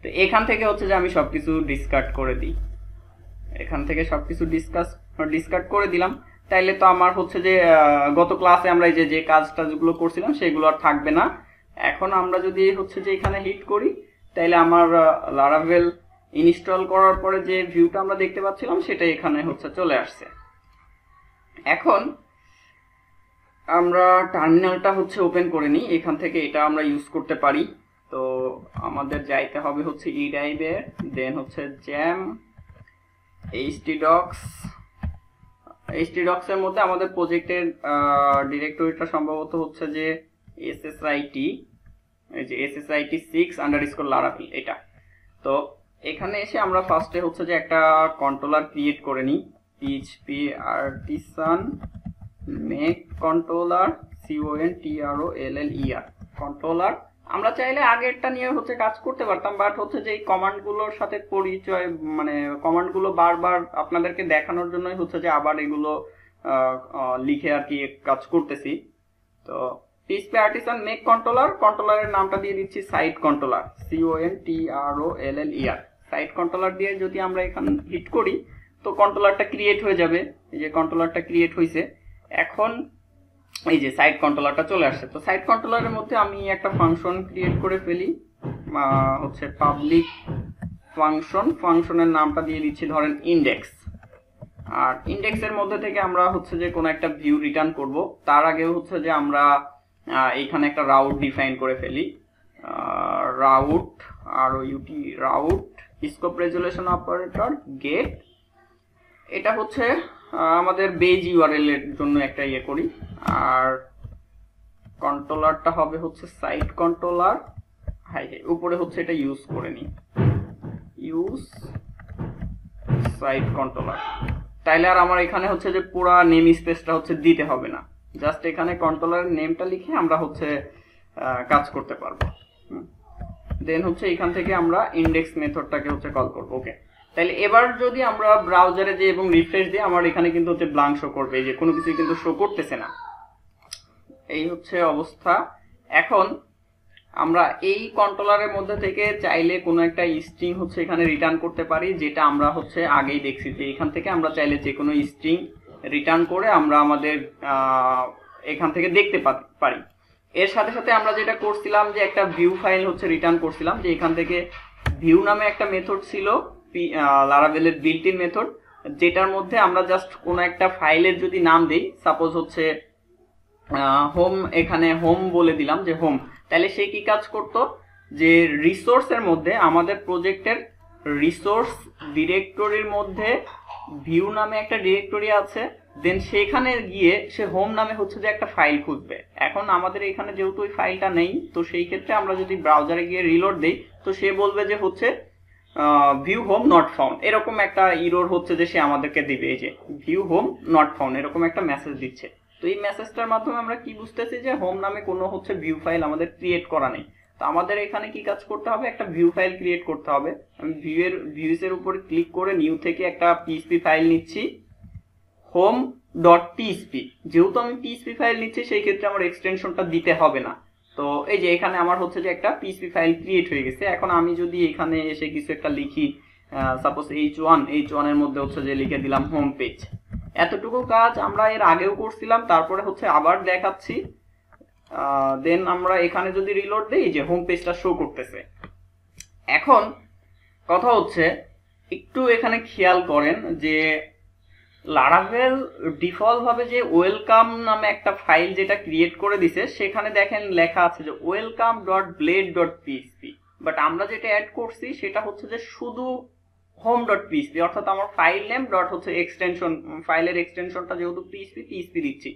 তো এখান থেকে হচ্ছে যে আমি সবকিছু ডিসকার্ড করে দিই, এখান থেকে সবকিছু ডিসকার্ড করে দিলাম। তাইলে তো আমার হচ্ছে যে গত ক্লাসে আমরা এই যে কাজটা যেগুলো করছিলাম সেগুলো আর থাকবে না। এখন আমরা যদি হচ্ছে যে এখানে হিট করি, তাইলে আমার লারাভেল ইনস্টল করার পরে যে ভিউটা আমরা দেখতে পাচ্ছিলাম সেটা এখানে হচ্ছে চলে আসছে। এখন আমরা টার্মিনালটা হচ্ছে ওপেন করে নিই, এখান থেকে এটা আমরা ইউজ করতে পারি। তো আমাদের যাইতে হবে হচ্ছে ই ড্রাইভে, দেন হচ্ছে জ্যাম htdocs এর মধ্যে আমাদের প্রজেক্টের ডিরেক্টরিটা সম্ভবত হচ্ছে যে ssit, এই যে ssit6_laravel এটা। তো এখানে এসে আমরা ফার্স্টে হচ্ছে যে একটা কন্ট্রোলার ক্রিয়েট করে নিই, php artisan make controller controller controller. আমরা চাইলে আগেরটা নিয়ে হচ্ছে কাজ করতে পারতাম, বাট হচ্ছে যে এই কমান্ডগুলোর সাথে পরিচয়, মানে কমান্ডগুলো বারবার আপনাদেরকে দেখানোর জন্যই হচ্ছে যে আবার এগুলো লিখে আর কি কাজ করতেছি। তো php artisan make কন্ট্রোলারের নামটা দিয়ে দিচ্ছি site controller controller। Site controller দিয়ে যদি আমরা এখানে হিট করি তো কন্ট্রোলারটা ক্রিয়েট হয়ে যাবে। এই যে কন্ট্রোলারটা ক্রিয়েট হয়েছে, এখন এই যে সাইট কন্ট্রোলারটা চলে আসছে। তো সাইট কন্ট্রোলারের মধ্যে আমি একটা ফাংশন ক্রিয়েট করে ফেলি, হচ্ছে পাবলিক ফাংশনের নামটা দিয়ে দিচ্ছি ধরেন ইন্ডেক্স। আর ইন্ডেক্সের মধ্যে থেকে আমরা হচ্ছে যে কোনো একটা ভিউ রিটার্ন করব, তার আগে হচ্ছে যে আমরা এইখানে একটা রাউট ডিফাইন করে ফেলি, route scope resolution operator get. এটা হচ্ছে আমাদের বেজ ইউআরএল এর জন্য একটা ইয়ে করি। আর কন্ট্রোলারটা হবে হচ্ছে সাইট কন্ট্রোলার, উপরে হচ্ছে এটা ইউজ করে নিই, ইউজ সাইট কন্ট্রোলার। তাইলে আর আমার এখানে হচ্ছে যে পুরা নেম স্পেসটা হচ্ছে দিতে হবে না, জাস্ট এখানে কন্ট্রোলারের নেমটা লিখে আমরা হচ্ছে কাজ করতে পারবো। দেন হচ্ছে এখান থেকে আমরা ইন্ডেক্স মেথডটাকে হচ্ছে কল করব। ওকে, তাহলে এবার যদি আমরা ব্রাউজারে যে এবং রিফ্রেশ দিই, আমার এখানে কিন্তু হচ্ছে ব্ল্যাঙ্ক শো করবে, এই যে কোনো কিছু কিন্তু শো করতেছে না, এই হচ্ছে অবস্থা। এখন আমরা এই কন্ট্রোলারের মধ্যে থেকে চাইলে কোনো একটা স্ট্রিং হচ্ছে এখানে রিটার্ন করতে পারি, যেটা আমরা হচ্ছে আগেই দেখছি যে এখান থেকে আমরা চাইলে যে কোনো স্ট্রিং রিটার্ন করে আমরা আমাদের এখান থেকে দেখতে পারি। এর সাথে সাথে আমরা যেটা করছিলাম যে একটা ভিউ ফাইল হচ্ছে রিটার্ন করছিলাম, যে এখান থেকে ভিউ নামে একটা মেথড ছিল লারাভেলের বিল্ট ইন মেথড, যেটার মধ্যে আমরা জাস্ট কোনো একটা ফাইলের যদি নাম দিই, সাপোজ হচ্ছে হোম, এখানে হোম বলে দিলাম যে হোম, তাহলে সে কি কাজ করতো যে রিসোর্সের মধ্যে আমাদের প্রজেক্টের রিসোর্স ডিরেক্টরির মধ্যে ভিউ নামে একটা ডিরেক্টরি আছে, দেন সেখানে গিয়ে সে হোম নামে হচ্ছে যে একটা ফাইল খুঁজবে। এখন আমাদের এখানে যেহেতু ওই ফাইলটা নেই, তো সেই ক্ষেত্রে আমরা যদি ব্রাউজারে গিয়ে রিলোড দেই তো সে বলবে যে হচ্ছে ভিউ হোম নট ফাউন্ড, এরকম একটা ইরর হচ্ছে যে সে আমাদেরকে দিবে, এই যে ভিউ হোম নট ফাউন্ড এরকম একটা মেসেজ দিচ্ছে। তো এই মেসেজটার মাধ্যমে আমরা কি বুঝতেছি যে হোম নামে কোনো হচ্ছে ভিউ ফাইল আমাদের ক্রিয়েট করা নেই। তো আমাদের এখানে কি কাজ করতে হবে, একটা ভিউ ফাইল ক্রিয়েট করতে হবে। আমি ভিউসের উপর ক্লিক করে নিউ থেকে একটা পিএসপি ফাইল নিচ্ছি, home.php। যেহেতু আমি পিএসপি ফাইল নিচ্ছি সেই ক্ষেত্রে আমার এক্সটেনশনটা দিতে হবে না। তো এই যে এখানে আমার হচ্ছে যে একটা পিএসপি ফাইল ক্রিয়েট হয়ে গেছে। এখন আমি যদি এখানে এসে কিছু একটা লিখি, সাপোজ h1 এর মধ্যে হচ্ছে যে লিখে দিলাম হোম পেজ, এতটুকু কাজ আমরা এর আগেও করছিলাম, তারপরে হচ্ছে আবার দেখাচ্ছি। দেন আমরা এখানে যদি রিলোড দেই, যে হোম পেজটা শো করতেছে। এখন কথা হচ্ছে একটু এখানে খেয়াল করেন যে লারাভেল ডিফল্ট ভাবে যে ওয়েলকাম নামে একটা ফাইল যেটা ক্রিয়েট করে দিছে, সেখানে দেখেন লেখা আছে যে welcome.blade.php, বাট আমরা যেটা অ্যাড করছি সেটা হচ্ছে যে শুধু home.php, অর্থাৎ আমার ফাইল নেম ডট হচ্ছে এক্সটেনশন, ফাইলের এক্সটেনশনটা যেহেতু পিএসপি দিচ্ছি,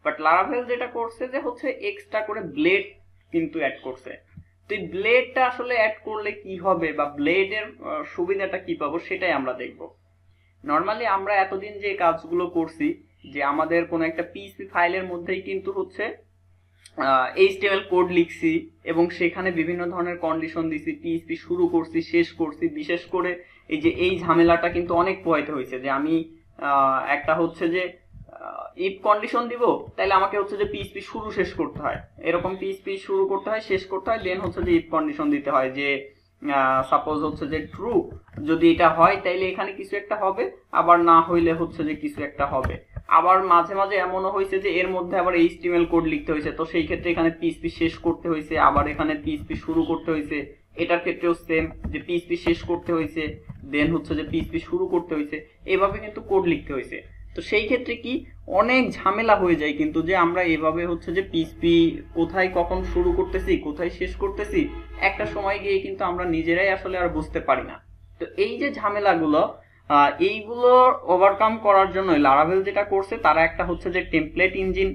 বাট লারাভেল যেটা করছে যে হচ্ছে এক্সট্রা করে ব্লেড কিন্তু অ্যাড করছে। তো এই ব্লেডটা আসলে অ্যাড করলে কি হবে বা ব্লেডের সুবিধাটা কি পাবো সেটাই আমরা দেখব। নর্মালি আমরা এতদিন যে কাজগুলো করছি, যে আমাদের কোনো একটা পিএসপি ফাইলের মধ্যেই কিন্তু হচ্ছে HTML কোড লিখছি এবং সেখানে বিভিন্ন ধরনের কন্ডিশন দিছি, পিএসপি শুরু করছি শেষ করছি। বিশেষ করে এই যে এই ঝামেলাটা কিন্তু অনেক পোহাইতে হয়েছে, যে আমি একটা হচ্ছে যে ইফ কন্ডিশন দিব, তাহলে আমাকে হচ্ছে যে পিএসপি শুরু শেষ করতে হয়, এরকম পিএসপি শুরু করতে হয় শেষ করতে হয়, দেন হচ্ছে যে ইফ কন্ডিশন দিতে হয় যে সাপোজ হচ্ছে যে ট্রু যদি এটা হয় তাইলে এখানে কিছু একটা হবে, আবার না হইলে হচ্ছে যে কিছু একটা হবে। আবার মাঝে মাঝে এমনও হয়েছে যে এর মধ্যে আবার HTML কোড লিখতে হয়েছে, তো সেই ক্ষেত্রে এখানে পিএইচপি শেষ করতে হয়েছে, আবার এখানে পিএইচপি শুরু করতে হয়েছে। এটার ক্ষেত্রেও সেম, যে পিএইচপি শেষ করতে হয়েছে, দেন হচ্ছে যে পিএইচপি শুরু করতে হয়েছে, এভাবে কিন্তু কোড লিখতে হয়েছে। তো সেই ক্ষেত্রে কি অনেক ঝামেলা হয়ে যায় কিন্তু, যে আমরা এভাবে হচ্ছে যে পিএইচপি কোথায় কখন শুরু করতেছি কোথায় শেষ করতেছি একটা সময় গিয়ে কিন্তু আমরা নিজেরাই আসলে আর বুঝতে পারি না। তো এই যে ঝামেলাগুলো, এইগুলো ওভারকাম করার জন্য লারাভেল যেটা করছে, তারা একটা হচ্ছে যে টেমপ্লেট ইঞ্জিন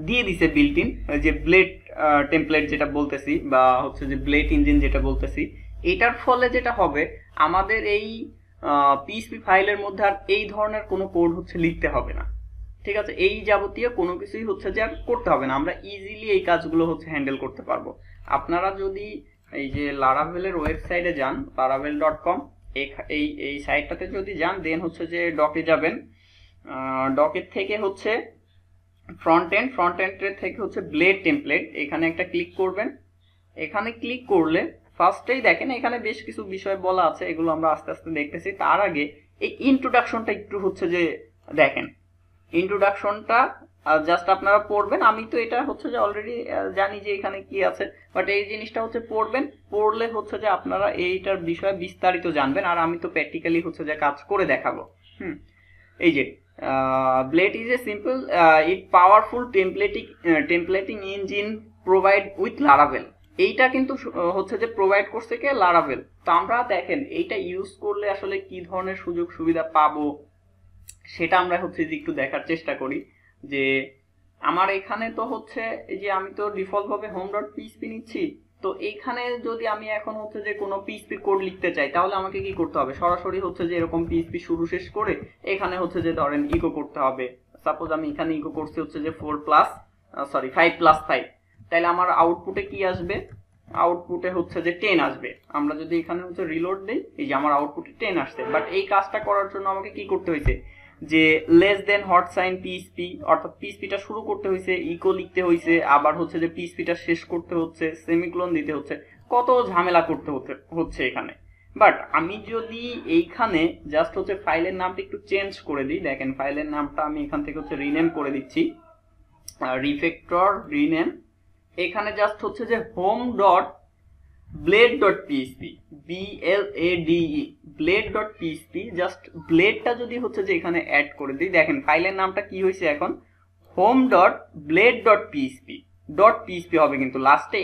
দিয়ে দিছে বিল্ট ইন, যে ব্লেড টেমপ্লেট যেটা বলতেছি, বা হচ্ছে যে ব্লেড ইঞ্জিন যেটা বলতেছি। এটার ফলে যেটা হবে, আমাদের এই পিএইচপি ফাইলের মধ্যে আর এই ধরনের কোনো কোড হচ্ছে লিখতে হবে না। ঠিক আছে, এই যাবতীয় কোনো কিছুই হচ্ছে যে আর করতে হবে না, আমরা ইজিলি এই কাজগুলো হচ্ছে হ্যান্ডেল করতে পারবো। আপনারা যদি এই যে লারাভেলের ওয়েবসাইটে যান, laravel.com, এই এই সাইটটাতে যদি যান, দেন হচ্ছে যে ডকে যাবেন, ডকের থেকে হচ্ছে ফ্রন্ট এন্ডের থেকে হচ্ছে ব্লেড টেমপ্লেট, এখানে একটা ক্লিক করবেন। এখানে ক্লিক করলে ফার্স্টেই দেখেন এখানে বেশ কিছু বিষয় বলা আছে, এগুলো আমরা আস্তে আস্তে দেখতেছি। তার আগে এই ইন্ট্রোডাকশনটা একটু হচ্ছে যে দেখেন, ইন্ট্রোডাকশনটা জাস্ট আপনারা পড়বেন। আমি তো এটা হচ্ছে যে অলরেডি জানি যে এখানে কি আছে, বাট এই জিনিসটা হচ্ছে পড়বেন, পড়লে হচ্ছে যে আপনারা এইটার বিষয়ে বিস্তারিত জানবেন। আর আমি তো প্র্যাকটিক্যালি হচ্ছে যে কাজ করে দেখাবো। এই যে Blade is a simple yet powerful templating engine provide with Laravel. এইটা কিন্তু হচ্ছে যে প্রোভাইড করছে কে, লারাভেল। তো আমরা দেখেন এইটা ইউজ করলে আসলে কি ধরনের সুযোগ সুবিধা পাবো সেটা আমরা হচ্ছে যে একটু দেখার চেষ্টা করি। যে আমার এখানে তো হচ্ছে এই যে আমি তো ডিফল্ট ভাবে home.php নিচ্ছি, তো এইখানে যদি আমি এখন হচ্ছে যে কোনো পিএইচপি কোড লিখতে চাই, তাহলে আমাকে কি করতে হবে, সরাসরি হচ্ছে যে এরকম পিএইচপি শুরু শেষ করে এখানে হচ্ছে যে ধরেন ইকো করতে হবে। সাপোজ আমি এখানে ইকো করছি হচ্ছে যে 5+5, তাহলে আমার আউটপুটে কি আসবে, আউটপুটে হচ্ছে যে 10 আসবে। আমরা যদি এখানে হচ্ছে রিলোড দেই, এই যে আমার আউটপুটে 10 আসছে। বাট এই কাজটা করার জন্য আমাকে কি করতে হয়েছে, যে less than hot sign PHP, অর্থাৎ পিএইচপিটা শুরু করতে হয়েছে, ইকো লিখতে হয়েছে, আবার হচ্ছে যে পিএইচপিটা শেষ করতে হচ্ছে, সেমিকোলন দিতে হচ্ছে, কত ঝামেলা করতে হচ্ছে এখানে। বাট আমি যদি এইখানে জাস্ট হচ্ছে ফাইলের নামটা একটু চেঞ্জ করে দিই, দেখেন ফাইলের নামটা আমি এখান থেকে হচ্ছে রিনেম করে দিচ্ছি, রিফ্যাক্টর রিনেম। এখানে জাস্ট হচ্ছে যে home.blade.php, BLADE, blade.php, জাস্ট ব্লেডটা যদি হচ্ছে যে এখানে অ্যাড করে দিই, দেখেন ফাইলের নামটা কি হয়েছে এখন, home.blade.php হবে, কিন্তু লাস্টে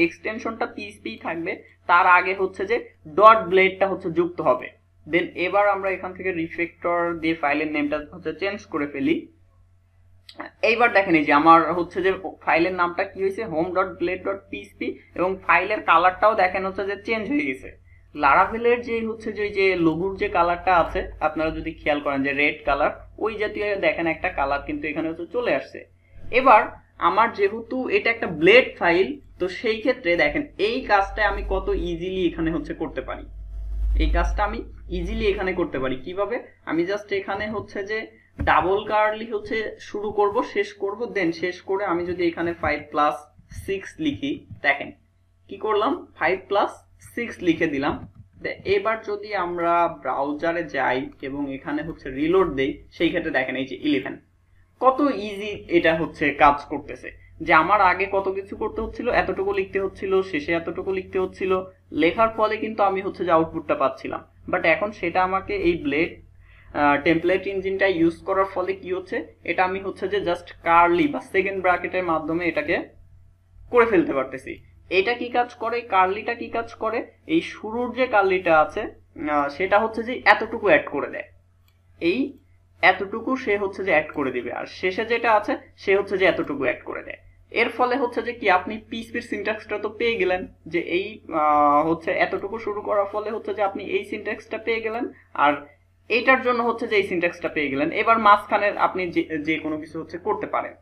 এক্সটেনশনটা পিএইচপি থাকবে, তার আগে হচ্ছে যে ডট ব্লেডটা হচ্ছে যুক্ত হবে। দেন এবার আমরা এখান থেকে রিফ্যাক্টর দিয়ে ফাইলের নেমটা হচ্ছে চেঞ্জ করে ফেলি। এইবার দেখেন এই যে আমার হচ্ছে যে ফাইলের নামটা কি হয়েছে, home.blade.php, এবং ফাইলের কালারটাও দেখেন হচ্ছে যে চেঞ্জ হয়ে গেছে। লারাভেলের যে হচ্ছে যে লোগোর যে কালারটা আছে, আপনারা যদি খেয়াল করেন যে রেড কালার, ওই জাতীয় দেখেন একটা কালার কিন্তু এখানে হচ্ছে চলে আসছে। এবার আমার যেহেতু এটা একটা ব্লেড ফাইল, তো সেই ক্ষেত্রে দেখেন এই কাজটা আমি কত ইজিলি এখানে হচ্ছে করতে পারি। এই কাজটা আমি ইজিলি এখানে করতে পারি কিভাবে, আমি জাস্ট এখানে হচ্ছে যে ডাবল কার্লি হচ্ছে শুরু করব, শেষ করব, দেন শেষ করে আমি যদি এখানে 5+6 লিখি, দেখেন কি করলাম, 5+6 লিখে দিলাম। এবার যদি আমরা ব্রাউজারে যাই এবং এখানে হচ্ছে রিলোড দেই, সেই ক্ষেত্রে দেখেন এই যে 11, কত ইজি এটা হচ্ছে কাজ করতেছে। যে আমার আগে কত কিছু করতে হচ্ছিল, এতটুকু লিখতে হচ্ছিল, শেষে এতটুকু লিখতে হচ্ছিল, লেখার ফলে কিন্তু আমি হচ্ছে যে আউটপুটটা পাচ্ছিলাম। বাট এখন সেটা আমাকে এই ব্লেড টেমপ্লেট ইঞ্জিনটা ইউজ করার ফলে কি হচ্ছে, এটা আমি হচ্ছে যে জাস্ট কার্লি বা সেকেন্ড ব্র্যাকেটের মাধ্যমে এটাকে করে ফেলতে পারতেছি। এটা কি কাজ করে, কার্লিটা কি কাজ করে, এই শুরুর যে কার্লিটা আছে সেটা হচ্ছে যে এতটুকু অ্যাড করে দেয়, এই এতটুকু সে হচ্ছে যে অ্যাড করে দিবে, আর শেষে যেটা আছে সে হচ্ছে যে এতটুকু অ্যাড করে দেয়। এর ফলে হচ্ছে যে কি আপনি পিএইচপির সিনট্যাক্সটা তো পেয়ে গেলেন, যে এই হচ্ছে এতটুকু শুরু করার ফলে হচ্ছে যে আপনি এই সিনট্যাক্সটা পেয়ে গেলেন, আর এইটার জন্য হচ্ছে যে এই সিনট্যাক্সটা পেয়ে গেলেন। এবার মাঝখানের আপনি যে কোনো কিছু হচ্ছে করতে পারেন।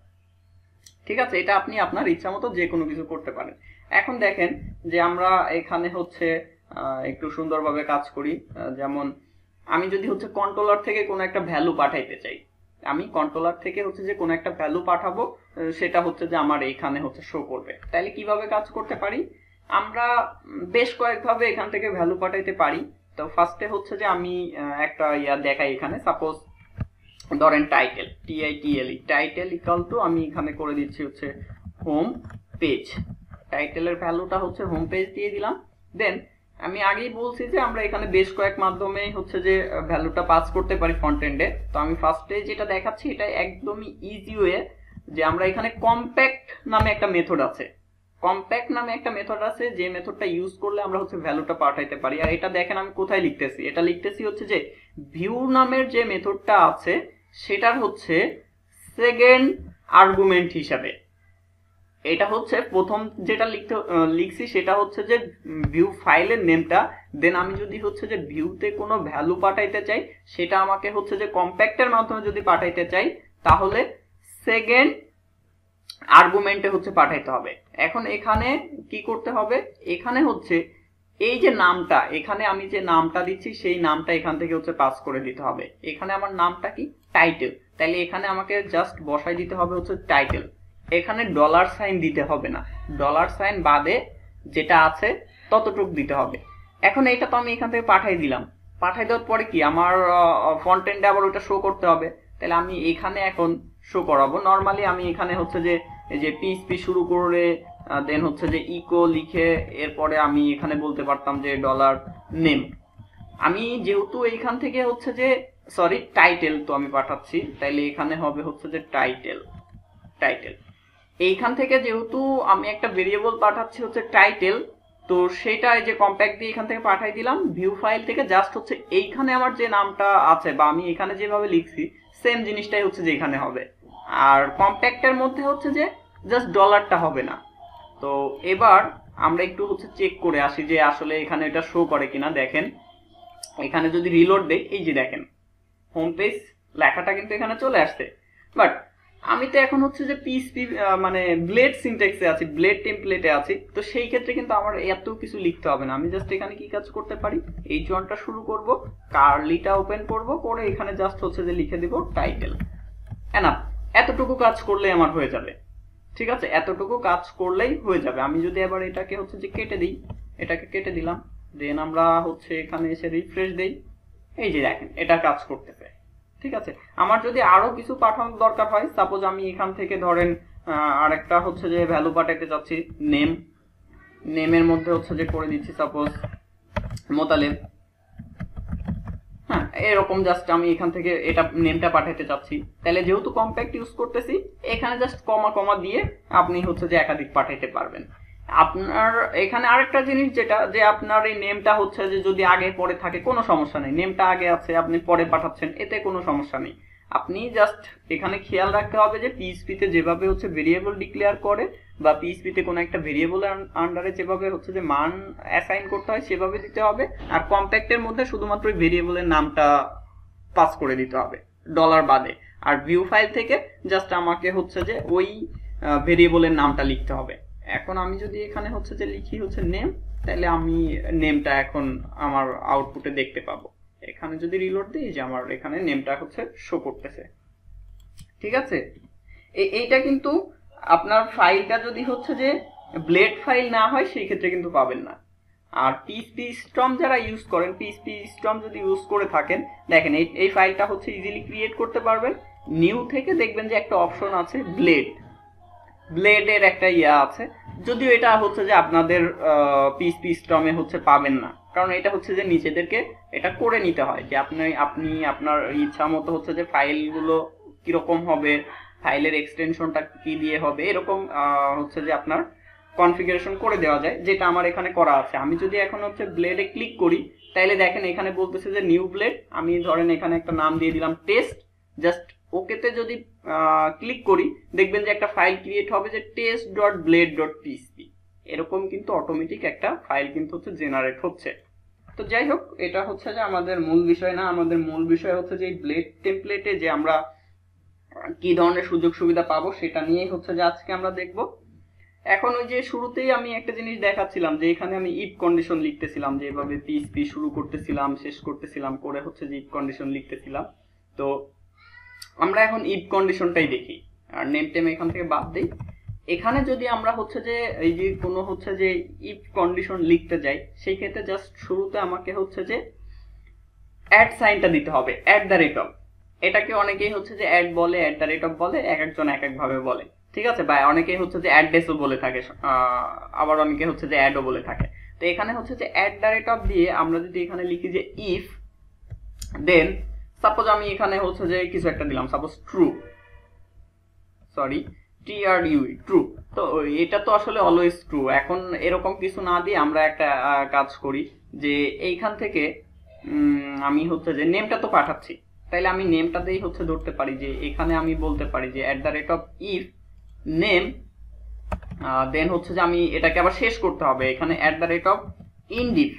ঠিক আছে, এটা আপনি আপনার ইচ্ছা মতো যে কোনো কিছু করতে পারেন। এখন দেখেন যে আমরা এখানে হচ্ছে একটু সুন্দরভাবে কাজ করি। যেমন আমি যদি হচ্ছে কন্ট্রোলার থেকে কোনো একটা ভ্যালু পাঠাইতে চাই, আমি কন্ট্রোলার থেকে হচ্ছে যে কোনো একটা ভ্যালু পাঠাবো, সেটা হচ্ছে যে আমার এখানে হচ্ছে শো করবে। তাহলে কিভাবে কাজ করতে পারি, আমরা বেশ কয়েকভাবে এখান থেকে ভ্যালু পাঠাইতে পারি। তো ফার্স্টে হচ্ছে যে আমি একটা দেখাই এখানে, সাপোজ ধরেন title, TITLE, title equal to আমি এখানে করে দিচ্ছি হচ্ছে হোম পেজ। টাইটেলের ভ্যালুটা হচ্ছে হোম পেজ দিয়ে দিলাম। দেন আমি আগেই বলছি যে আমরা এখানে বেশ কয়েক মাধ্যমে হচ্ছে যে ভ্যালুটা পাস করতে পারি ফ্রন্ট এন্ডে। তো আমি ফার্স্টে যেটা দেখাচ্ছি এটা একদমই ইজি ওয়ে, যে আমরা এখানে কম্প্যাক্ট নামে একটা মেথড আছে, কম্প্যাক্ট নামে একটা মেথড আছে যে মেথডটা ইউজ করলে আমরা হচ্ছে ভ্যালুটা পাঠাইতে পারি। আর এটা দেখেন আমি কোথায় লিখতেছি, এটা লিখতেছি হচ্ছে যে ভিউ নামের যে মেথডটা আছে সেটার হচ্ছে সেকেন্ড আর্গুমেন্ট হিসাবে। এটা হচ্ছে প্রথম যেটা লিখছি সেটা হচ্ছে যে ভিউ ফাইলের নেমটা। দেন আমি যদি হচ্ছে যে ভিউতে কোনো ভ্যালু পাঠাইতে চাই সেটা আমাকে হচ্ছে যে কম্প্যাক্টের মাধ্যমে যদি পাঠাইতে চাই তাহলে সেকেন্ড আর্গুমেন্টে হচ্ছে পাঠাইতে হবে। এখন এখানে কি করতে হবে, এখানে হচ্ছে এই যে নামটা, এখানে আমি যে নামটা দিচ্ছি সেই নামটা এখান থেকে হচ্ছে পাস করে দিতে হবে। এখানে আমার নামটা কি, টাইটেল, তাহলে এখানে আমাকে জাস্ট বসাই দিতে হবে হচ্ছে টাইটেল। এখানে ডলার সাইন দিতে হবে না, ডলার সাইন বাদে যেটা আছে ততটুক দিতে হবে। এখন এটা তো আমি এখান থেকে পাঠাই দিলাম, পাঠাই দেওয়ার পরে কি আমার ফ্রন্ট এন্ডে আবার ওটা শো করতে হবে। তাহলে আমি এখানে এখন শো করাবো। নর্মালি আমি এখানে হচ্ছে যে এই যে পিএইচপি শুরু করে দেন হচ্ছে যে ইকো লিখে এরপরে আমি এখানে বলতে পারতাম যে ডলার নেম। আমি যেহেতু এইখান থেকে হচ্ছে যে সরি টাইটেল তো আমি পাঠাচ্ছি, তাইলে এখানে হবে হচ্ছে যে টাইটেল। টাইটেল এইখান থেকে যেহেতু আমি একটা ভেরিয়েবল পাঠাচ্ছি হচ্ছে টাইটেল, তো সেটা এই যে কম্প্যাক্ট দিয়ে এখান থেকে পাঠাই দিলাম। ভিউ ফাইল থেকে জাস্ট হচ্ছে এইখানে আমার যে নামটা আছে বা আমি এখানে যেভাবে লিখছি সেম জিনিসটাই হচ্ছে যে এখানে হবে। আর কম্প্যাক্টের মধ্যে হচ্ছে যে জাস্ট ডলারটা হবে না। তো এবার আমরা একটু হচ্ছে চেক করে আসি যে আসলে এখানে এটা শো করে কিনা। দেখেন এখানে যদি রিলোড দেই, এই যে দেখেন হোম পেজ লেখাটা কিন্তু এখানে চলে আসছে। বাট আমি তো এখন হচ্ছে যে পিএইচপি মানে ব্লেড সিনট্যাক্সে আছি, ব্লেড টেমপ্লেটে আছি। তো সেই ক্ষেত্রে কিন্তু আমার এত কিছু লিখতে হবে না। আমি জাস্ট এখানে কি কাজ করতে পারি, H1টা শুরু করব, কার্লিটা ওপেন করব, করে এখানে জাস্ট হচ্ছে যে লিখে দিব টাইটেল। এনাফ, এতটুকু কাজ করলেই আমার হয়ে যাবে। ঠিক আছে, এতটুকু কাজ করলেই হয়ে যাবে। আমি যদি এবার এটাকে হচ্ছে যে কেটে দিই, এটাকে কেটে দিলাম, দেন আমরা হচ্ছে এখানে এসে রিফ্রেশ দেই, এই যে দেখেন এটা কাজ করতেছে। ঠিক আছে, আমার যদি আরো কিছু পাঠানোর দরকার হয়, সাপোজ আমি এখান থেকে ধরেন আরেকটা হচ্ছে যে ভ্যালু পাঠাতে চাচ্ছি, নেম, নেমের মধ্যে হচ্ছে যে করে দিচ্ছি সাপোজ মোতালেব। হ্যাঁ, এরকম জাস্ট আমি এখান থেকে এটা নেমটা পাঠাতে চাচ্ছি। তাহলে যেহেতু কম্প্যাক্ট ইউজ করতেছি এখানে জাস্ট কমা কমা দিয়ে আপনি হচ্ছে যে একাধিক পাঠাইতে পারবেন। আপনার এখানে আরেকটা জিনিস যেটা, যে আপনার এই নেমটা হচ্ছে যে যদি আগে পরে থাকে কোনো সমস্যা নেই, নেমটা আগে আছে আপনি পরে পাঠাচ্ছেন এতে কোনো সমস্যা নেই। আপনি জাস্ট এখানে খেয়াল রাখতে হবে যে পিএইচপিতে যেভাবে হচ্ছে ভেরিয়েবল ডিক্লেয়ার করে বা পিএইচপিতে কোনো একটা ভেরিয়েবলের আন্ডারে যেভাবে হচ্ছে যে মান অ্যাসাইন করতে হয় সেভাবে দিতে হবে। আর কম্প্যাক্টের মধ্যে শুধুমাত্র ভেরিয়েবলের নামটা পাস করে দিতে হবে ডলার বাদে। আর ভিউ ফাইল থেকে জাস্ট আমাকে হচ্ছে যে ওই ভেরিয়েবলের নামটা লিখতে হবে। এখন আমি যদি এখানে হচ্ছে যে লিখি হচ্ছে নেম, তাহলে আমি নেমটা এখন আমার আউটপুটে দেখতে পাবো। এখানে যদি রিলোড দিই যে আমার এখানে নেমটা হচ্ছে শো করতেছে। ঠিক আছে, এইটা কিন্তু আপনার ফাইলটা যদি হচ্ছে যে ব্লেড ফাইল না হয় সেই ক্ষেত্রে কিন্তু পাবেন না। আর পিএইচপি স্টর্ম যারা ইউজ করেন, পিএইচপি স্টর্ম যদি ইউজ করে থাকেন, দেখেন এই ফাইলটা হচ্ছে ইজিলি ক্রিয়েট করতে পারবেন। নিউ থেকে দেখবেন যে একটা অপশন আছে ব্লেড, ব্লেডের একটা আছে, যদিও এটা হচ্ছে যে আপনাদের পিএইচপি স্টর্মে হচ্ছে পাবেন না, কারণ এটা হচ্ছে যে নিজেদেরকে এটা করে নিতে হয় যে আপনি আপনার ইচ্ছা মতো হচ্ছে যে ফাইলগুলো কিরকম হবে, ফাইলের এক্সটেনশনটা কি দিয়ে হবে, এরকম হচ্ছে যে আপনার কনফিগারেশন করে দেওয়া যায়, যেটা আমার এখানে করা আছে। আমি যদি এখন হচ্ছে ব্লেডে ক্লিক করি, তাইলে দেখেন এখানে বলতেছে যে নিউ ব্লেড। আমি ধরেন এখানে একটা নাম দিয়ে দিলাম টেস্ট, জাস্ট ওকেতে যদি ক্লিক করি দেখবেন যে একটা ফাইল ক্রিয়েট হবে যে test.blade.php। এরকম কিন্তু অটোমেটিক একটা ফাইল কিন্তু হচ্ছে জেনারেট হচ্ছে। তো যাই হোক, এটা হচ্ছে যে আমাদের মূল বিষয় না। আমাদের মূল বিষয় হচ্ছে যে এই ব্লেড টেমপ্লেটে যে আমরা কি ধরনের সুযোগ সুবিধা পাবো সেটা নিয়েই হচ্ছে যে আজকে আমরা দেখব। এখন ওই যে শুরুতেই আমি একটা জিনিস দেখাচ্ছিলাম যে এখানে আমি ইফ কন্ডিশন লিখতেছিলাম, যে এভাবে পিএইচপি শুরু করতেছিলাম শেষ করতেছিলাম করে হচ্ছে যে ইফ কন্ডিশন লিখতেছিলাম। তো আমরা এখন ইফ কন্ডিশনটাই দেখি, আর নেম টেম এখান থেকে বাদ দিই। এখানে যদি আমরা হচ্ছে যে এই যে কোনো হচ্ছে যে ইফ কন্ডিশন লিখতে যাই, সেই ক্ষেত্রে জাস্ট শুরুতে আমাকে হচ্ছে যে অ্যাড সাইনটা দিতে হবে, অ্যাট দ্য রেট অফ। এটাকে অনেকেই হচ্ছে যে অ্যাড বলে, অ্যাট দ্য রেট অফ বলে, এক একজন এক একভাবে বলে, ঠিক আছে। বা অনেকেই হচ্ছে যে অ্যাড্রেসও বলে থাকে, আবার অনেকে হচ্ছে যে অ্যাডও বলে থাকে। তো এখানে হচ্ছে যে অ্যাট দ্য রেট অফ দিয়ে আমরা যদি এখানে লিখি যে ইফ, দেন সাপোজ আমি এখানে হচ্ছে যে কিছু একটা দিলাম, suppose true, sorry TRU, true. তো এটা তো আসলে অলওয়েজ ট্রু। এখন এরকম কিছু না দিয়ে আমরা একটা কাজ করি যে এইখান থেকে আমি হচ্ছে যে নেমটা তো পাঠাচ্ছি, তাইলে আমি নেমটা দিয়েই হচ্ছে ধরতে পারি যে এখানে আমি বলতে পারি যে at the rate of if name, then হচ্ছে যে আমি এটাকে আবার শেষ করতে হবে এখানে অ্যাট দ্য রেট অফ ইনডিপ।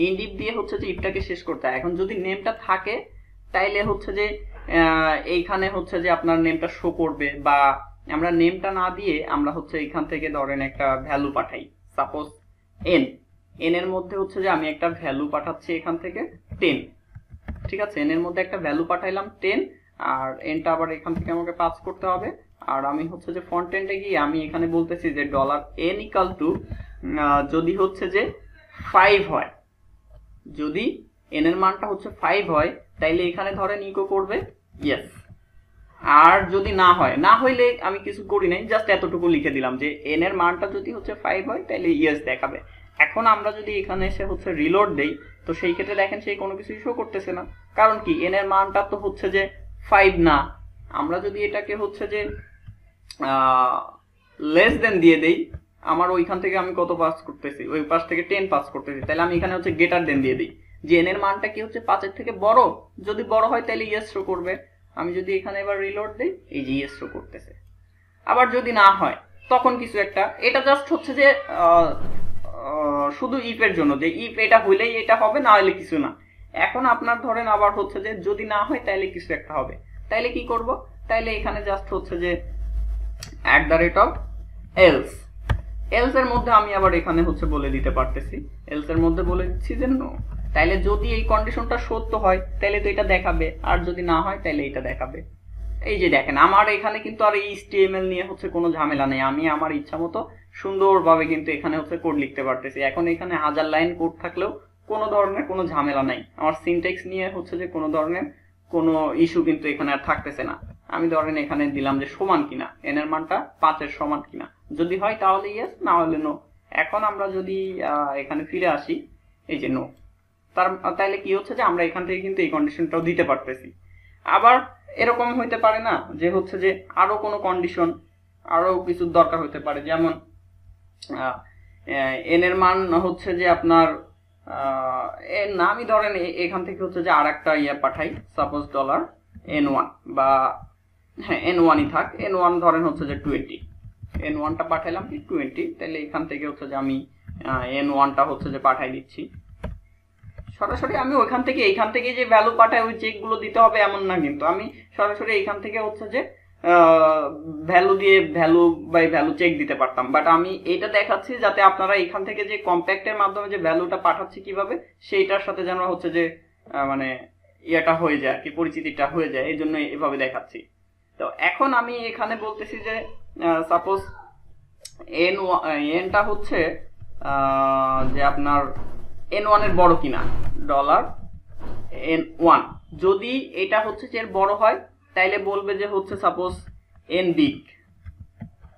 ইনডিপ দিয়ে হচ্ছে যে ইফটাকে শেষ করতে হয়। এখন যদি নেমটা থাকে তাইলে হচ্ছে যে এইখানে হচ্ছে যে আপনার নেমটা শো করবে, বা আমরা নেমটা না দিয়ে আমরা হচ্ছে এখান থেকে ধরেন একটা ভ্যালু পাঠাই, সাপোজ এন এর মধ্যে হচ্ছে যে আমি একটা ভ্যালু পাঠাচ্ছি এখান থেকে 10, ঠিক আছে। এন এর মধ্যে একটা ভ্যালু পাঠাইলাম 10, আর এনটা আবার এখান থেকে আমাকে পাস করতে হবে। আর আমি হচ্ছে যে ফন্ট এন্ডে গিয়ে আমি এখানে বলতেছি যে $n ইকাল টু, যদি হচ্ছে যে 5 হয়, যদি এন এর মানটা হচ্ছে 5 হয় তাইলে এখানে ধরেন ইকো করবে ইয়েস। আর যদি না হয়, না হইলে আমি কিছু করি নাই, জাস্ট এতটুকু লিখে দিলাম যে এন এর মানটা যদি হচ্ছে 5 হয় তাহলে ইয়েস দেখাবে। এখন আমরা যদি এখানে এসে হচ্ছে রিলোড দেই, তো সেই ক্ষেত্রে দেখেন সেই কোনো কিছুই শো করতেছে না। কারণ কি, এন এর মানটা তো হচ্ছে যে 5 না। আমরা যদি এটাকে হচ্ছে যে লেস দেন দিয়ে দেই, আমার ওইখান থেকে আমি কত পাস করতেছি, ওই পাশ থেকে 10 পাস করতেছি, তাহলে আমি এখানে হচ্ছে গ্রেটার দেন দিয়ে দিই যে এন এর মানটা কি হচ্ছে 5 এর থেকে বড়। যদি বড় হয় তাহলে ইয়েস শো করবে। আমি যদি এখানে এবার রিলোড দেই, এই যে ইয়েস শো করতেছে। আবার যদি না হয় তখন কিছু একটা, এটা জাস্ট হচ্ছে যে শুধু ইফের জন্য, যে ইফ এটা হইলেই এটা হবে, না হলে কিছু না। এখন আপনার ধরেন আবার হচ্ছে যে যদি না হয় তাহলে কিছু একটা হবে, তাইলে কি করব, তাইলে এখানে জাস্ট হচ্ছে যে at the rate of else. Else এর মধ্যে আমি আবার এখানে হচ্ছে বলে দিতে পারতেছি, এলস এর মধ্যে বলে দিচ্ছি যে নো। তাইলে যদি এই কন্ডিশনটা সত্য হয় তাহলে তো এটা দেখাবে, আর যদি না হয় তাহলে এটা দেখাবে। এই যে দেখেন আমার এখানে কিন্তু আর এই HTML নিয়ে হচ্ছে কোনো ঝামেলা নেই, আমি আমার ইচ্ছা মতো সুন্দরভাবে কিন্তু এখানে হচ্ছে কোড লিখতে পারতেছি। এখন এখানে 1000 লাইন কোড থাকলেও কোনো ধরনের কোনো ঝামেলা নাই, আমার সিনট্যাক্স নিয়ে হচ্ছে যে কোনো ধরনের কোনো ইস্যু কিন্তু এখানে আর থাকতেছে না। আমি ধরেন এখানে দিলাম যে সমান কিনা, এন এর মানটা 5 এর সমান কিনা, যদি হয় তাহলে ইয়েস, না হলে নো। এখন আমরা যদি এখানে ফিরে আসি, এই যে নো, তাইলে কি হচ্ছে যে আমরা এখান থেকে কিন্তু এই কন্ডিশনটাও দিতে পারতেছি। আবার এরকম হইতে পারে না যে হচ্ছে যে আরো কোনো কন্ডিশন, আরো কিছু দরকার হইতে পারে, যেমন এন এর মান হচ্ছে যে আপনার এর না, আমি ধরেন এখান থেকে হচ্ছে যে আর একটা পাঠাই, সাপোজ $n1, বা হ্যাঁ n1ই থাক, n1 ধরেন হচ্ছে যে 20, n1টা পাঠাইলাম কি 20, তাহলে এখান থেকে হচ্ছে যে আমি n1টা হচ্ছে যে পাঠাই দিচ্ছি সরাসরি। আমি ওইখান থেকে এইখান থেকে যে ভ্যালু পাঠাই ওই চেকগুলো দিতে হবে এমন না, কিন্তু আমি সরাসরি এইখান থেকে হচ্ছে যে ভ্যালু দিয়ে ভ্যালু বাই ভ্যালু চেক দিতে পারতাম। বাট আমি এটা দেখাচ্ছি যাতে আপনারা এখান থেকে যে কম্প্যাক্টের মাধ্যমে যে ভ্যালুটা পাঠাচ্ছি কিভাবে, সেইটার সাথে যেন হচ্ছে যে মানে ইয়েটা হয়ে যায়, কি পরিচিতিটা হয়ে যায়, এই জন্য এভাবে দেখাচ্ছি। তো এখন আমি এখানে বলতেছি যে সাপোজ এনটা হচ্ছে যে আপনার n1 এর বড় কিনা, $n1, যদি এটা হচ্ছে যে এর বড় হয় তাইলে বলবে যে হচ্ছে সাপোজ n বিগ,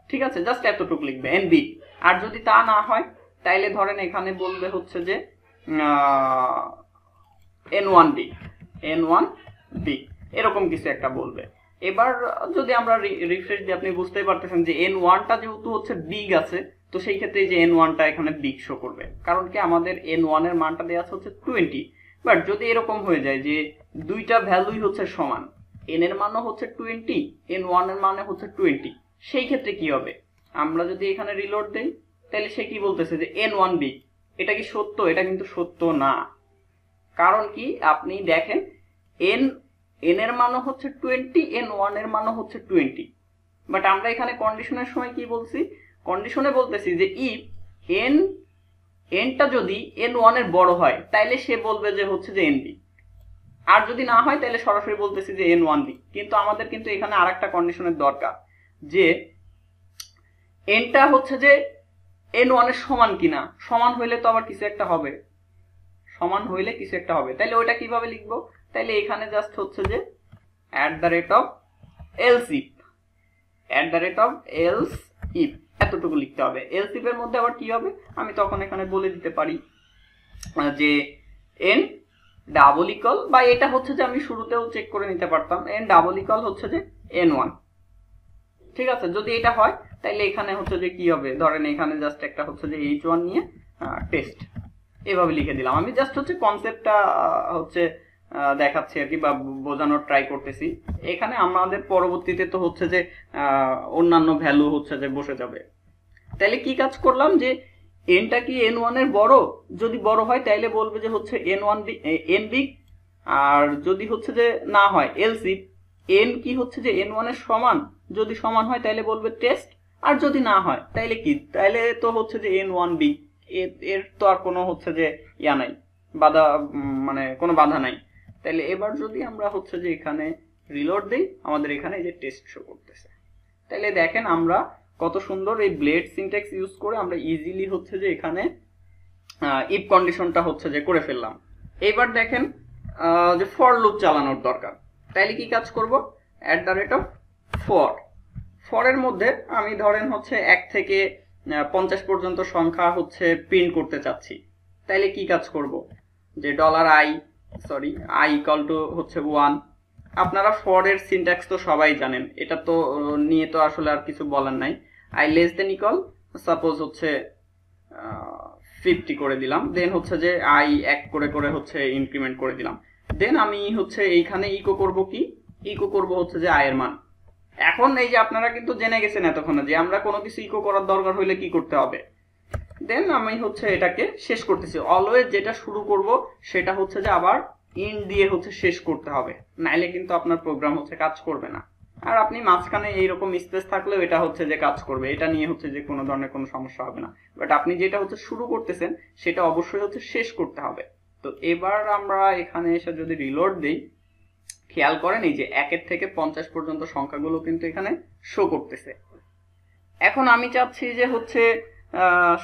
ঠিক আছে, জাস্ট এতটুকু লিখবে n বিগ। আর যদি তা না হয় তাইলে ধরেন এখানে বলবে হচ্ছে যে n1 বিগ, n1 বিগ, এরকম কিছু একটা বলবে। এবার যদি আমরা রিফ্রেশ দিই, আপনি বুঝতেই পারতেছেন যে n1টা যেহেতু হচ্ছে বিগ আছে, তো সেই ক্ষেত্রে যে n1টা এখানে বিগ শো করবে, কারণ কি আমাদের n1 এর মানটা দেওয়া আছে হচ্ছে 20। বাট যদি এরকম হয়ে যায় যে দুইটা ভ্যালুই হচ্ছে সমান, n এর মানও হচ্ছে 20, n1 এর মানে হচ্ছে 20, সেই ক্ষেত্রে কি হবে, আমরা যদি এখানে রিলোড দেই তাহলে সে কি বলতেছে যে n1 বিগ। এটা কি সত্য? এটা কিন্তু সত্য না। কারণ কি, আপনি দেখেন n এর মানও হচ্ছে 20, n1 এর মানও হচ্ছে 20, বাট আমরা এখানে কন্ডিশনের সময় কি বলছি, কন্ডিশনে বলতেছি যে ইফ nটা যদি n1 এর বড় হয় তাইলে সে বলবে যে হচ্ছে যে n বিগ, আর যদি না হয় তাহলে সরাসরি বলতেছি যে n1 বিগ। কিন্তু আমাদের কিন্তু এখানে আরেকটা কন্ডিশনের দরকার, যে এনটা হচ্ছে যে n1 এর সমান কিনা, সমান হইলে তো আবার কিছু একটা হবে, সমান হইলে কিছু একটা হবে, তাইলে ওইটা কিভাবে লিখবো? তাইলে এখানে জাস্ট হচ্ছে যে @else if এতটুকু লিখতে হবে। else if এর মধ্যে আবার কি হবে আমি তখন এখানে বলে দিতে পারি যে n ডাবল ইকুয়াল, বা এটা হচ্ছে যে আমি শুরুতেও চেক করে নিতে পারতাম, n ডাবল ইকুয়াল হচ্ছে যে n1। ঠিক আছে, যদি এটা হয় তাইলে এখানে হচ্ছে যে কি হবে, ধরেন এখানে জাস্ট একটা হচ্ছে যে h1 নিয়ে টেস্ট এভাবে লিখে দিলাম। আমি জাস্ট হচ্ছে কনসেপ্টটা হচ্ছে দেখাচ্ছি আর কি, বা বোঝানোর ট্রাই করতেছি। এখানে আমাদের পরবর্তীতে তো হচ্ছে যে অন্যান্য ভ্যালু হচ্ছে যে বসে যাবে। তাইলে কি কাজ করলাম যে এনটা কি n1 এর বড়, যদি বড় হয় তাইলে বলবে যে হচ্ছে n বিগ, আর যদি হচ্ছে যে না হয় এলস ইফ n কি হচ্ছে যে n1 এর সমান, যদি সমান হয় তাইলে বলবে টেস্ট, আর যদি না হয় তাইলে কি, তাইলে তো হচ্ছে যে n1 বিগ, এর তো আর কোনো হচ্ছে যে ইয়া নাই, বাধা, মানে কোনো বাধা নাই। তাইলে এবার যদি আমরা হচ্ছে যে এখানে রিলোড দেই, আমাদের এখানে এই যে টেস্ট শো করতেছে। তাইলে দেখেন আমরা কত সুন্দর এই ব্লেড সিনট্যাক্স ইউজ করে আমরা ইজিলি হচ্ছে যে এখানে ইফ কন্ডিশনটা হচ্ছে যে করে ফেললাম। এবার দেখেন যে ফর লুপ চালানোর দরকার, তাইলে কি কাজ করব, ফর এর মধ্যে আমি ধরেন হচ্ছে 1 থেকে 50 পর্যন্ত সংখ্যা হচ্ছে প্রিন্ট করতে চাচ্ছি, তাইলে কি কাজ করব, যে i ইকুয়াল টু হচ্ছে 1। আপনারা ফর এর সিনট্যাক্স তো সবাই জানেন, এটা তো নিয়ে তো আসলে আর কিছু বলার নাই। i less than equal suppose হচ্ছে 50 করে দিলাম, দেন হচ্ছে যে i এক করে করে হচ্ছে ইনক্রিমেন্ট করে দিলাম। দেন আমি হচ্ছে এইখানে ইকো করব কি, ইকো করব হচ্ছে যে i এর মান। এখন এই যে আপনারা কিন্তু জেনে গেছেন এতক্ষণে যে আমরা কোনো কিছু ইকো করার দরকার হইলে কি করতে হবে। দেন আমি হচ্ছে এটাকে শেষ করতেছি, অলওয়েজ যেটা শুরু করব সেটা হচ্ছে যে আবার ইন দিয়ে হচ্ছে শেষ করতে হবে, নাইলে কিন্তু আপনার প্রোগ্রাম হচ্ছে কাজ করবে না। আর আপনি মাঝখানে এইরকম স্পেস থাকলেও এটা হচ্ছে যে কাজ করবে, এটা নিয়ে হচ্ছে যে কোনো ধরনের কোনো সমস্যা হবে না। বাট আপনি যেটা হচ্ছে শুরু করতেছেন সেটা অবশ্যই হচ্ছে শেষ করতে হবে। তো এবার আমরা এখানে এসে যদি রিলোড দেই, খেয়াল করেন এই যে 1 থেকে 50 পর্যন্ত সংখ্যাগুলো কিন্তু এখানে শো করতেছে। এখন আমি চাচ্ছি যে হচ্ছে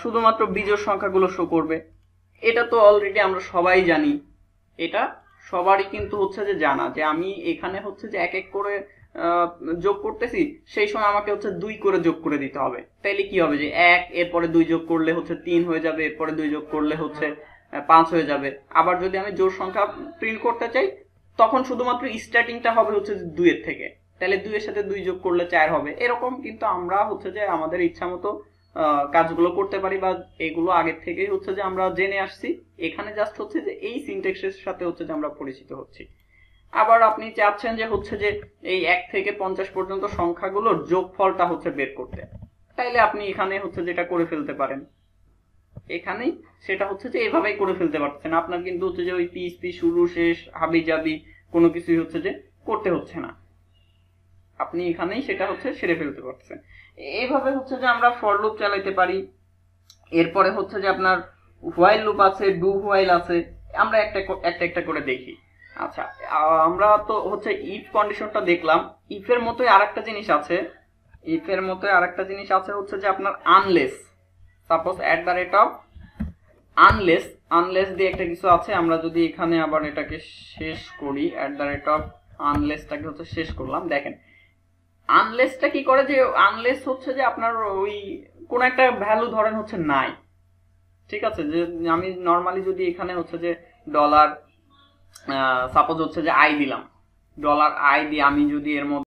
শুধুমাত্র বিজোড় সংখ্যাগুলো শো করবে, এটা তো অলরেডি আমরা সবাই জানি, এটা সবারই কিন্তু হচ্ছে যে জানা, যে আমি এখানে হচ্ছে যে এক এক করে যোগ করতেছি, সেই সময় আমাকে হচ্ছে 2 করে যোগ করে দিতে হবে। তাইলে কি হবে যে 1 এরপরে 2 যোগ করলে হচ্ছে 3 হয়ে যাবে, এরপরে 2 যোগ করলে হচ্ছে 5 হয়ে যাবে। আবার যদি আমি জোড় সংখ্যা প্রিন্ট করতে চাই তখন শুধুমাত্র স্টার্টিংটা হবে হচ্ছে 2 এর থেকে, তাহলে 2 এর সাথে 2 যোগ করলে 4 হবে। এরকম কিন্তু আমরা হচ্ছে যে আমাদের ইচ্ছা মতো কাজগুলো করতে পারি, বা এগুলো আগের থেকেই হচ্ছে যে আমরা জেনে আসছি। এখানে জাস্ট হচ্ছে যে এই সিনট্যাক্সের সাথে হচ্ছে যে আমরা পরিচিত হচ্ছি। আবার আপনি চাচ্ছেন যে হচ্ছে যে এই 1 থেকে 50 পর্যন্ত সংখ্যাগুলোর যোগফলটা হচ্ছে বের করতে, তাইলে আপনি এখানে হচ্ছে যেটা করে ফেলতে পারেন, এখানেই সেটা হচ্ছে যে এভাবেই করে ফেলতে পারছেন। আপনার কিন্তু হচ্ছে যে ওই পিএইচপি শুরু শেষ হাবি জাবি কোনো কিছুই হচ্ছে যে করতে হচ্ছে না, আপনি এখানেই সেটা হচ্ছে সেরে ফেলতে পারছেন। এইভাবে হচ্ছে যে আমরা ফর লুপ চালাইতে পারি। এরপরে হচ্ছে যে আপনার হোয়াইল লুপ আছে, ডু হোয়াইল আছে, আমরা একটা একটা করে দেখি। আচ্ছা, আমরা তো হচ্ছে ইফ কন্ডিশনটা দেখলাম, ইফের মতোই আরেকটা জিনিস আছে, হচ্ছে যে আপনার আনলেস, সাপোজ আনলেস দিয়ে একটা কিছু আছে। আমরা যদি এখানে আবার এটাকে শেষ করি, আনলেসটাকে হচ্ছে শেষ করলাম। দেখেন আনলেসটা কি করে, যে আনলেস হচ্ছে যে আপনার ওই কোন একটা ভ্যালু ধরেন হচ্ছে নাই, ঠিক আছে, যে আমি নর্মালি যদি এখানে হচ্ছে যে ডলার সাপোজ হচ্ছে যে আই দিলাম, ডলার আই দিয়ে আমি যদি এর মধ্যে